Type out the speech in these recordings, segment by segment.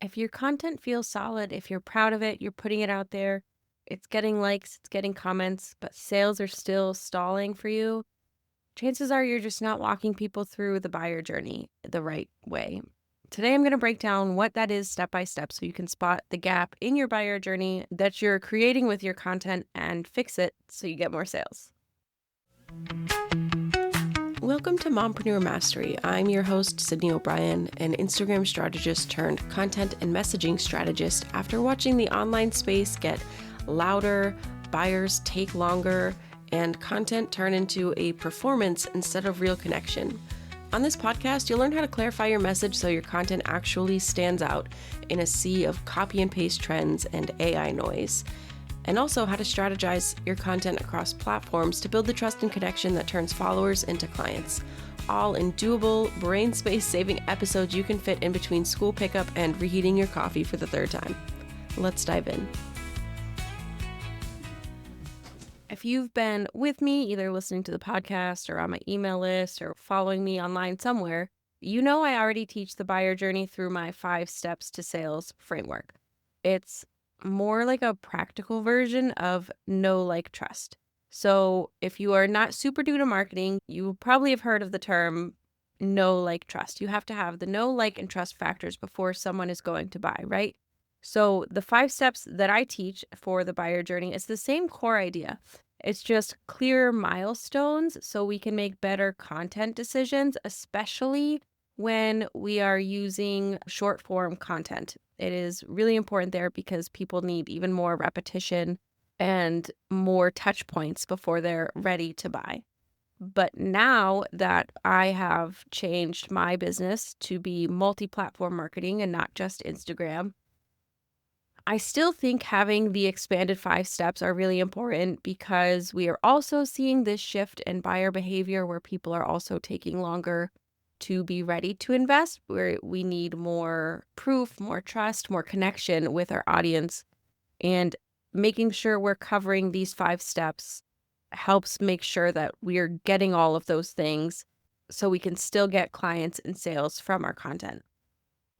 If your content feels solid, if you're proud of it, you're putting it out there, it's getting likes, it's getting comments, but sales are still stalling for you, chances are you're just not walking people through the buyer journey the right way. Today, I'm going to break down what that is step by step so you can spot the gap in your buyer journey that you're creating with your content and fix it so you get more sales. Welcome to Mompreneur Mastery. I'm your host, Sydney O'Brien, an Instagram strategist turned content and messaging strategist after watching the online space get louder, buyers take longer, and content turn into a performance instead of real connection. On this podcast, you'll learn how to clarify your message so your content actually stands out in a sea of copy and paste trends and AI noise, and also how to strategize your content across platforms to build the trust and connection that turns followers into clients. All in doable, brain space saving episodes you can fit in between school pickup and reheating your coffee for the third time. Let's dive in. If you've been with me, either listening to the podcast or on my email list or following me online somewhere, you know I already teach the buyer journey through my 5 steps to sales framework. It's more like a practical version of know, like, trust. So if you are not super new to marketing, you probably have heard of the term know, like, trust. You have to have the know, like, and trust factors before someone is going to buy, right? So the 5 steps that I teach for the buyer journey is the same core idea. It's just clearer milestones so we can make better content decisions, especially when we are using short form content. It is really important there because people need even more repetition and more touch points before they're ready to buy. But now that I have changed my business to be multi-platform marketing and not just Instagram, I still think having the expanded 5 steps are really important because we are also seeing this shift in buyer behavior where people are also taking longer to be ready to invest, where we need more proof, more trust, more connection with our audience. And making sure we're covering these 5 steps helps make sure that we are getting all of those things so we can still get clients and sales from our content.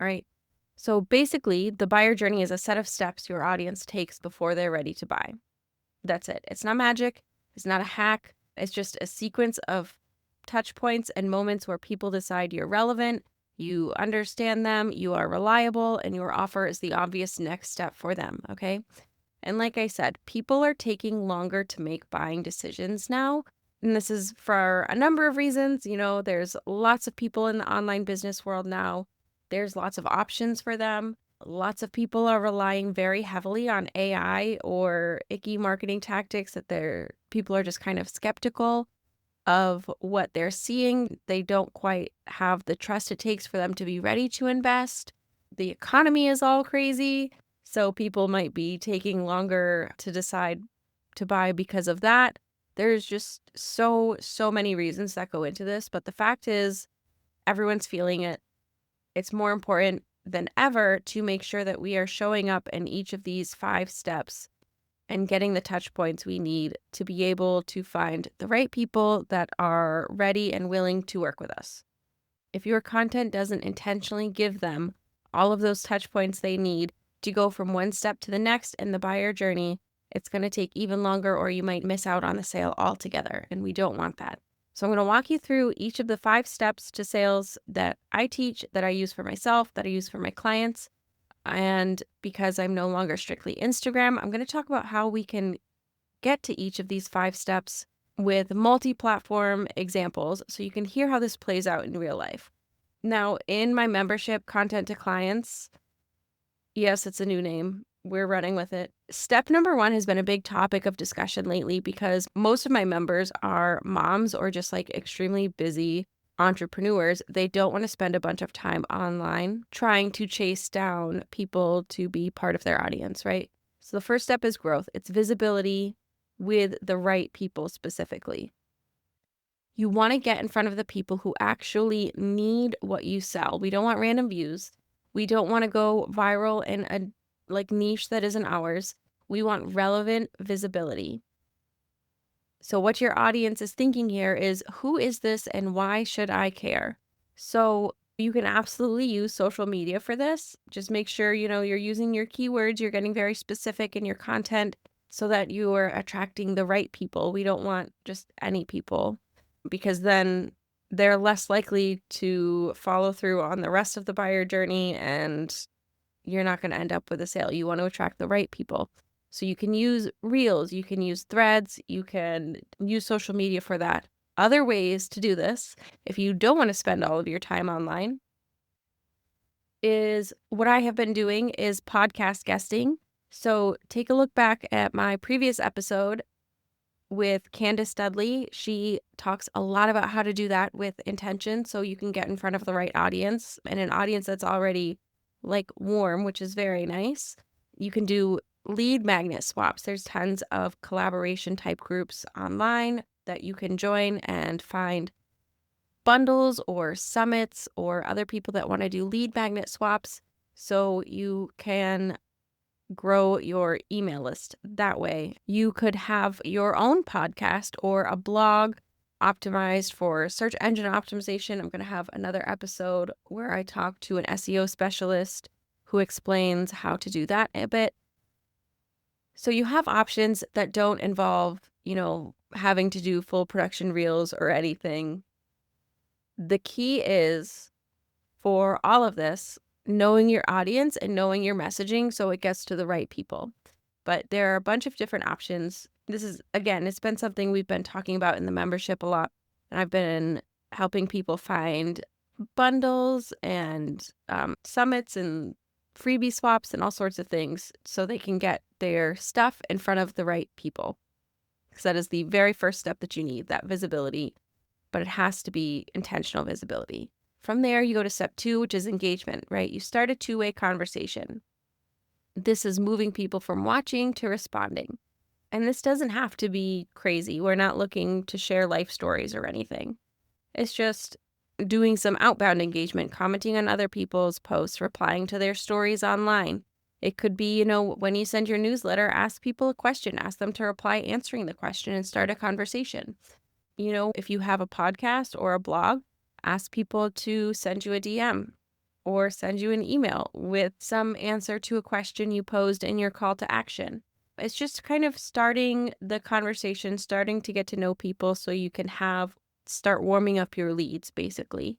All right. So basically, the buyer journey is a set of steps your audience takes before they're ready to buy. That's it. It's not magic. It's not a hack. It's just a sequence of touch points and moments where people decide you're relevant, you understand them, you are reliable, and your offer is the obvious next step for them. Okay. And like I said, people are taking longer to make buying decisions now. And this is for a number of reasons. There's lots of people in the online business world now. There's lots of options for them. Lots of people are relying very heavily on AI or icky marketing tactics that people are just kind of skeptical of what they're seeing. They don't quite have the trust it takes for them to be ready to invest. The economy is all crazy, so people might be taking longer to decide to buy because of that. There's just so many reasons that go into this, but the fact is everyone's feeling it. It's more important than ever to make sure that we are showing up in each of these 5 steps and getting the touch points we need to be able to find the right people that are ready and willing to work with us. If your content doesn't intentionally give them all of those touch points they need to go from one step to the next in the buyer journey, it's going to take even longer or you might miss out on the sale altogether, and we don't want that. So I'm going to walk you through each of the 5 steps to sales that I teach, that I use for myself, that I use for my clients. And because I'm no longer strictly Instagram, I'm going to talk about how we can get to each of these 5 steps with multi-platform examples so you can hear how this plays out in real life. Now, in my membership, Content to Clients, yes, it's a new name. We're running with it. Step number 1 has been a big topic of discussion lately because most of my members are moms or just like extremely busy entrepreneurs. They don't want to spend a bunch of time online trying to chase down people to be part of their audience, right? So the first step is growth. It's visibility with the right people specifically. You want to get in front of the people who actually need what you sell. We don't want random views. We don't want to go viral in a niche that isn't ours. We want relevant visibility. So what your audience is thinking here is, who is this and why should I care? So You can absolutely use social media for this. Just make sure, you're using your keywords, you're getting very specific in your content so that you are attracting the right people. We don't want just any people because then they're less likely to follow through on the rest of the buyer journey and you're not going to end up with a sale. You want to attract the right people. So you can use Reels, you can use Threads, you can use social media for that. Other ways to do this, if you don't want to spend all of your time online, is what I have been doing is podcast guesting. So take a look back at my previous episode with Candace Dudley. She talks a lot about how to do that with intention so you can get in front of the right audience and an audience that's already like warm, which is very nice. You can do lead magnet swaps. There's tons of collaboration type groups online that you can join and find bundles or summits or other people that want to do lead magnet swaps so you can grow your email list that way. You could have your own podcast or a blog optimized for search engine optimization. I'm going to have another episode where I talk to an SEO specialist who explains how to do that a bit. So you have options that don't involve, having to do full production reels or anything. The key is for all of this, knowing your audience and knowing your messaging so it gets to the right people. But there are a bunch of different options. This is, again, it's been something we've been talking about in the membership a lot. And I've been helping people find bundles and summits and freebie swaps and all sorts of things so they can get their stuff in front of the right people. Because that is the very first step that you need, that visibility. But it has to be intentional visibility. From there, you go to step 2, which is engagement, right? You start a two-way conversation. This is moving people from watching to responding. And this doesn't have to be crazy. We're not looking to share life stories or anything. It's just doing some outbound engagement, commenting on other people's posts, replying to their stories online. It could be, when you send your newsletter, ask people a question, ask them to reply answering the question and start a conversation. If you have a podcast or a blog, ask people to send you a DM or send you an email with some answer to a question you posed in your call to action. It's just kind of starting the conversation, starting to get to know people so you can start warming up your leads, basically.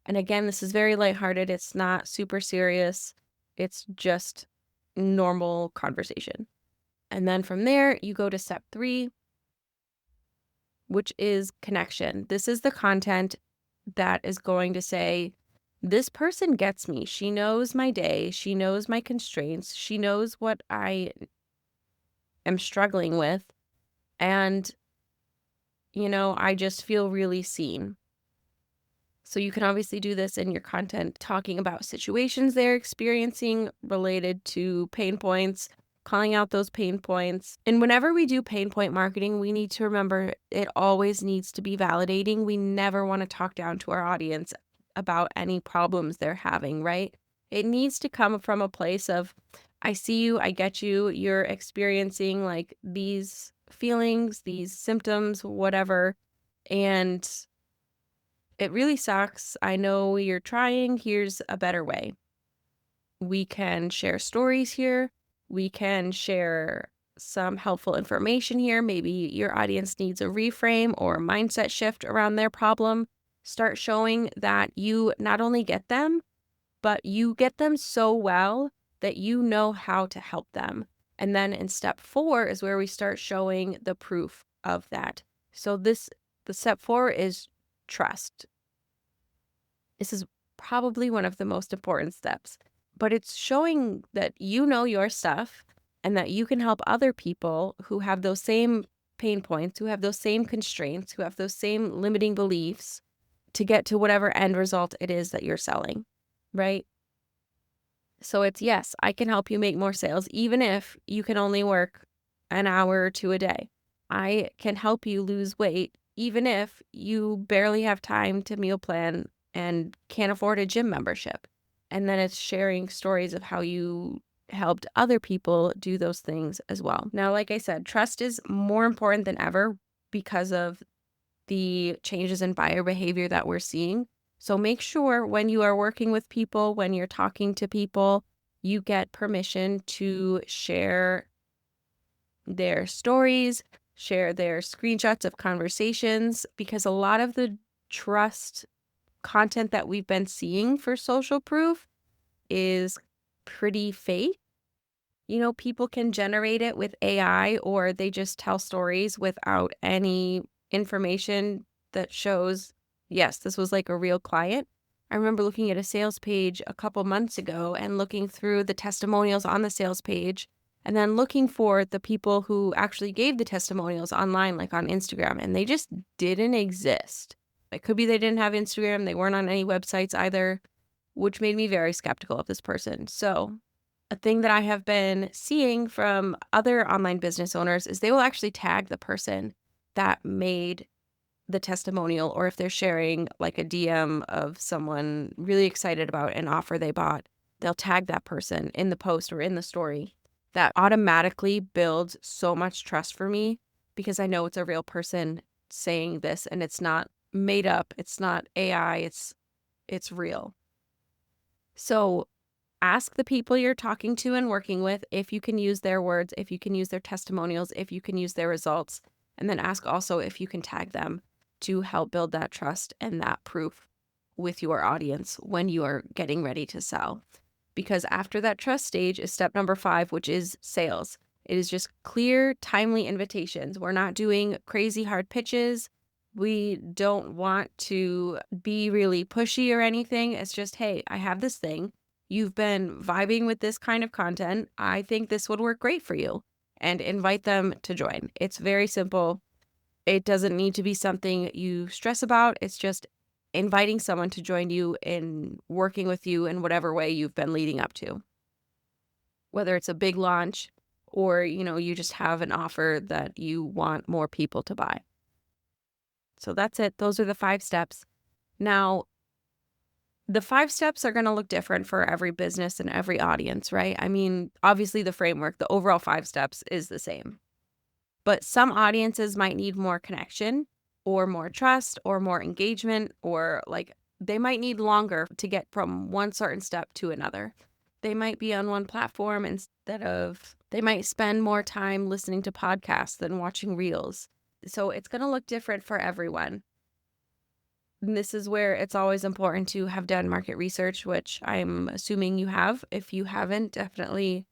And again, this is very lighthearted. It's not super serious. It's just normal conversation. And then from there, you go to step 3, which is connection. This is the content that is going to say, this person gets me. She knows my day. She knows my constraints. She knows what I am struggling with. And, I just feel really seen. So you can obviously do this in your content, talking about situations they're experiencing related to pain points, calling out those pain points. And whenever we do pain point marketing, we need to remember it always needs to be validating. We never want to talk down to our audience about any problems they're having, right? It needs to come from a place of, I see you, I get you, you're experiencing like these feelings, these symptoms, whatever, and it really sucks. I know you're trying. Here's a better way. We can share stories here. We can share some helpful information here. Maybe your audience needs a reframe or a mindset shift around their problem. Start showing that you not only get them, but you get them so well that you know how to help them. And then in step 4 is where we start showing the proof of that. So the step 4 is trust. This is probably one of the most important steps, but it's showing that you know your stuff and that you can help other people who have those same pain points, who have those same constraints, who have those same limiting beliefs to get to whatever end result it is that you're selling, right? So it's, yes, I can help you make more sales, even if you can only work an hour or 2 a day. I can help you lose weight, even if you barely have time to meal plan and can't afford a gym membership. And then it's sharing stories of how you helped other people do those things as well. Now, like I said, trust is more important than ever because of the changes in buyer behavior that we're seeing. So make sure when you are working with people, when you're talking to people, you get permission to share their stories, share their screenshots of conversations, because a lot of the trust content that we've been seeing for social proof is pretty fake. People can generate it with AI, or they just tell stories without any information that shows, yes, this was like a real client. I remember looking at a sales page a couple months ago and looking through the testimonials on the sales page and then looking for the people who actually gave the testimonials online, like on Instagram, and they just didn't exist. It could be they didn't have Instagram, they weren't on any websites either, which made me very skeptical of this person. So a thing that I have been seeing from other online business owners is they will actually tag the person that made the testimonial, or if they're sharing like a DM of someone really excited about an offer they bought, they'll tag that person in the post or in the story. That automatically builds so much trust for me because I know it's a real person saying this and it's not made up, it's not AI, it's real. So ask the people you're talking to and working with if you can use their words, if you can use their testimonials, if you can use their results, and then ask also if you can tag them to help build that trust and that proof with your audience when you are getting ready to sell. Because after that trust stage is step number 5, which is sales. It is just clear, timely invitations. We're not doing crazy hard pitches. We don't want to be really pushy or anything. It's just, hey, I have this thing. You've been vibing with this kind of content. I think this would work great for you, and invite them to join. It's very simple. It doesn't need to be something you stress about. It's just inviting someone to join you in working with you in whatever way you've been leading up to. Whether it's a big launch or, you just have an offer that you want more people to buy. So that's it. Those are the 5 steps. Now, the 5 steps are going to look different for every business and every audience, right? I mean, obviously the framework, the overall 5 steps is the same. But some audiences might need more connection or more trust or more engagement, or like they might need longer to get from one certain step to another. They might be on one platform they might spend more time listening to podcasts than watching reels. So it's going to look different for everyone. And this is where it's always important to have done market research, which I'm assuming you have. If you haven't, definitely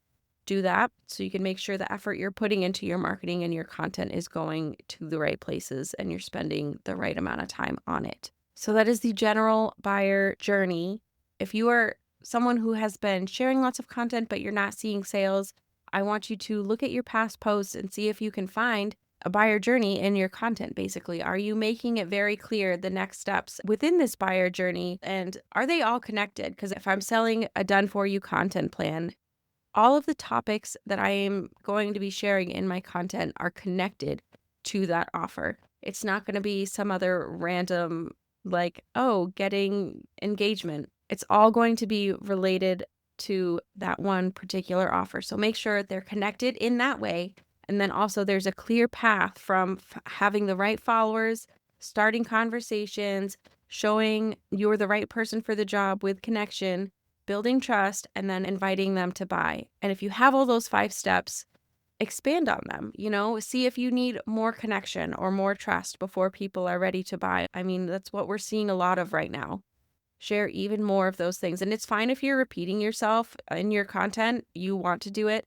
do that so you can make sure the effort you're putting into your marketing and your content is going to the right places and you're spending the right amount of time on it. So that is the general buyer journey. If you are someone who has been sharing lots of content but you're not seeing sales, I want you to look at your past posts and see if you can find a buyer journey in your content. Basically, are you making it very clear the next steps within this buyer journey, and are they all connected? Because if I'm selling a done for you content plan, all of the topics that I am going to be sharing in my content are connected to that offer. It's not going to be some other random, like, oh, getting engagement. It's all going to be related to that one particular offer. So make sure they're connected in that way. And then also there's a clear path from having the right followers, starting conversations, showing you're the right person for the job with connection, building trust, and then inviting them to buy. And if you have all those 5 steps, expand on them, see if you need more connection or more trust before people are ready to buy. I mean, that's what we're seeing a lot of right now. Share even more of those things. And it's fine if you're repeating yourself in your content, you want to do it.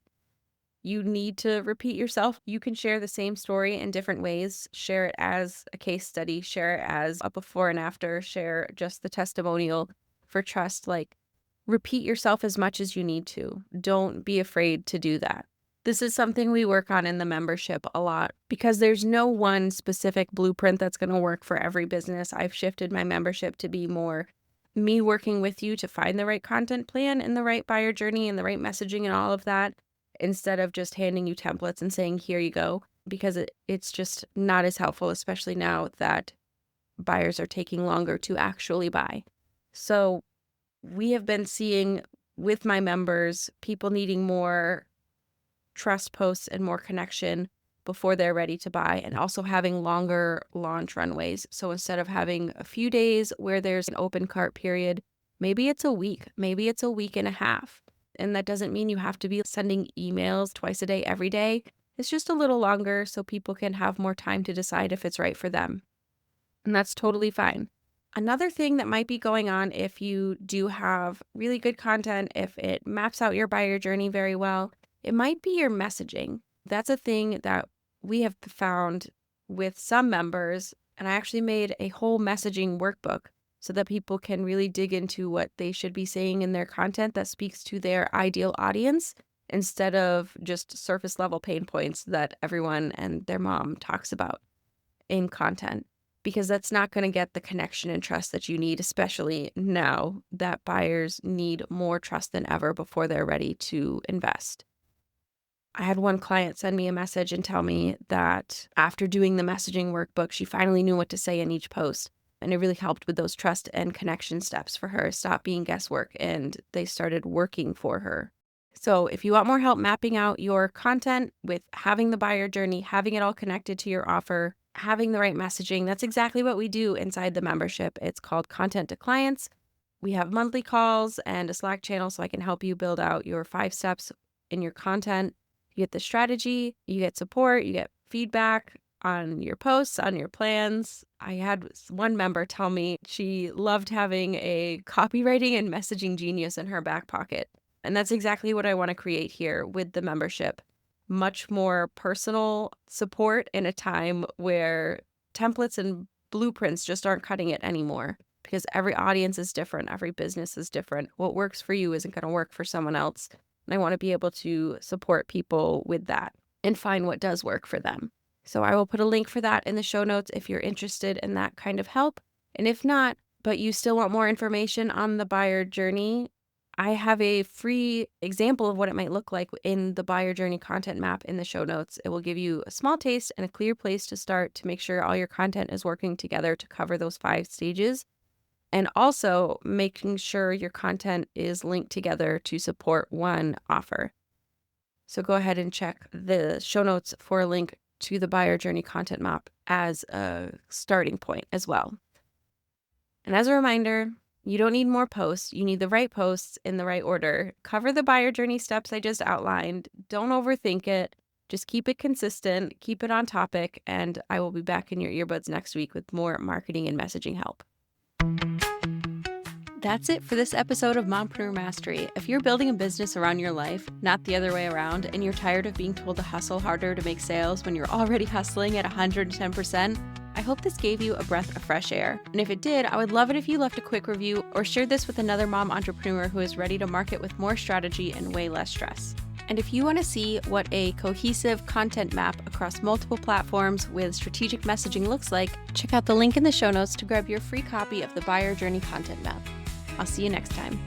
You need to repeat yourself. You can share the same story in different ways. Share it as a case study, share it as a before and after, share just the testimonial for trust. Like, repeat yourself as much as you need to. Don't be afraid to do that. This is something we work on in the membership a lot because there's no one specific blueprint that's going to work for every business. I've shifted my membership to be more me working with you to find the right content plan and the right buyer journey and the right messaging and all of that, instead of just handing you templates and saying, here you go, because it's just not as helpful, especially now that buyers are taking longer to actually buy. So we have been seeing with my members, people needing more trust posts and more connection before they're ready to buy, and also having longer launch runways. So instead of having a few days where there's an open cart period, maybe it's a week, maybe it's a week and a half. And that doesn't mean you have to be sending emails twice a day, every day. It's just a little longer so people can have more time to decide if it's right for them. And that's totally fine. Another thing that might be going on if you do have really good content, if it maps out your buyer journey very well, it might be your messaging. That's a thing that we have found with some members, and I actually made a whole messaging workbook so that people can really dig into what they should be saying in their content that speaks to their ideal audience instead of just surface level pain points that everyone and their mom talks about in content, because that's not going to get the connection and trust that you need, especially now that buyers need more trust than ever before they're ready to invest. I had one client send me a message and tell me that after doing the messaging workbook, she finally knew what to say in each post. And it really helped with those trust and connection steps for her. Stop being guesswork, and they started working for her. So if you want more help mapping out your content with having the buyer journey, having it all connected to your offer, having the right messaging, that's exactly what we do inside the membership. It's called Content to Clients. We have monthly calls and a Slack channel so I can help you build out your 5 steps in your content. You get the strategy, you get support, you get feedback on your posts, on your plans. I had one member tell me she loved having a copywriting and messaging genius in her back pocket. And that's exactly what I want to create here with the membership. Much more personal support in a time where templates and blueprints just aren't cutting it anymore, because every audience is different. Every business is different. What works for you isn't going to work for someone else. And I want to be able to support people with that and find what does work for them. So I will put a link for that in the show notes if you're interested in that kind of help. And if not, but you still want more information on the buyer journey, I have a free example of what it might look like in the buyer journey content map in the show notes. It will give you a small taste and a clear place to start to make sure all your content is working together to cover those 5 stages. And also making sure your content is linked together to support one offer. So go ahead and check the show notes for a link to the buyer journey content map as a starting point as well. And as a reminder, you don't need more posts. You need the right posts in the right order. Cover the buyer journey steps I just outlined. Don't overthink it. Just keep it consistent, keep it on topic, and I will be back in your earbuds next week with more marketing and messaging help. That's it for this episode of Mompreneur Mastery. If you're building a business around your life, not the other way around, and you're tired of being told to hustle harder to make sales when you're already hustling at 110%, I hope this gave you a breath of fresh air. And if it did, I would love it if you left a quick review or shared this with another mom entrepreneur who is ready to market with more strategy and way less stress. And if you want to see what a cohesive content map across multiple platforms with strategic messaging looks like, check out the link in the show notes to grab your free copy of the Buyer Journey Content Map. I'll see you next time.